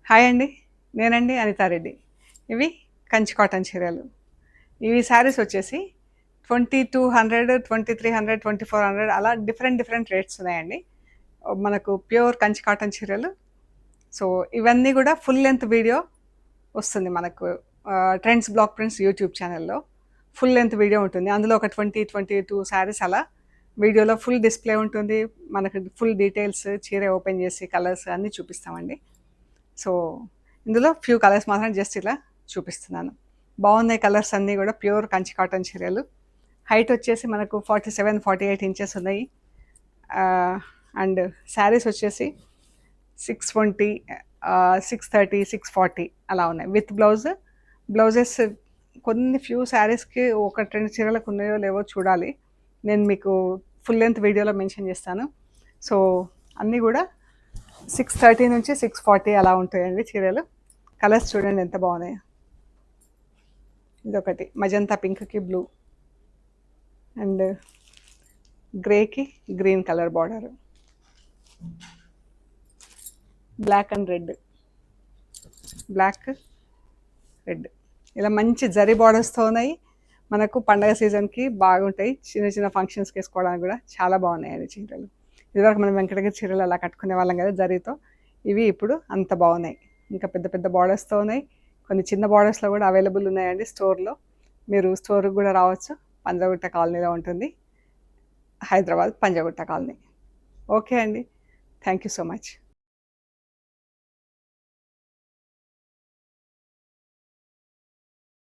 Hi అండి. నేనండి అనితారెడ్డి. ఇవి కంచి కాటన్ చీరలు. ఇవి శారీస్ వచ్చేసి 2200, 2300, 2400 అలా డిఫరెంట్ డిఫరెంట్ రేట్స్ ఉన్నాయండి. మనకు ప్యూర్ కంచి కాటన్ చీరలు. సో ఇవన్నీ కూడా ఫుల్ లెంత్ వీడియో వస్తుంది మనకు ట్రెండ్స్ బ్లాక్ ప్రింట్స్ యూట్యూబ్ ఛానల్లో. ఫుల్ లెంత్ వీడియో ఉంటుంది. అందులో ఒక 22 శారీస్ అలా వీడియోలో ఫుల్ డిస్ప్లే ఉంటుంది. మనకు ఫుల్ డీటెయిల్స్ చీర ఓపెన్ చేసి కలర్స్ అన్నీ చూపిస్తామండి. సో ఇందులో ఫ్యూ కలర్స్ మాత్రం జస్ట్ ఇలా చూపిస్తున్నాను. బాగున్నాయి కలర్స్ అన్నీ కూడా ప్యూర్ కంచి కాటన్ చీరలు. హైట్ వచ్చేసి మనకు 47-48 ఇంచెస్ ఉన్నాయి. అండ్ శారీస్ వచ్చేసి 620, 630, 640 అలా ఉన్నాయి విత్ బ్లౌజెస్. కొన్ని ఫ్యూ శారీస్కి ఒక 2 చీరలకు ఉన్నాయో లేవో చూడాలి. నేను మీకు ఫుల్ లెంత్ వీడియోలో మెన్షన్ చేస్తాను. సో అన్నీ కూడా 630 నుంచి 640 అలా ఉంటాయండి చీరలు. కలర్స్ చూడండి ఎంత బాగున్నాయి. ఇదొకటి మజంతా పింక్కి బ్లూ అండ్ గ్రేకి green colour border, black and red, black red ఇలా మంచి జరీ బార్డర్స్తో ఉన్నాయి. మనకు పండగ సీజన్కి బాగుంటాయి. చిన్న చిన్న ఫంక్షన్స్కి వేసుకోవడానికి కూడా చాలా బాగున్నాయండి చీరలు. ఇదివరకు మనం వెంకటగిరి చీరలు అలా కట్టుకునే వాళ్ళం కదా జరీతో. ఇవి ఇప్పుడు అంత బాగున్నాయి. ఇంకా పెద్ద పెద్ద బార్డర్స్తో ఉన్నాయి. కొన్ని చిన్న బార్డర్స్లో కూడా అవైలబుల్ ఉన్నాయండి స్టోర్లో. మీరు స్టోర్కి కూడా రావచ్చు. పంజాగుట్ట కాలనీలో ఉంటుంది, హైదరాబాద్ పంజాగుట్ట కాలనీ. ఓకే అండి, థ్యాంక్ యూ సో మచ్.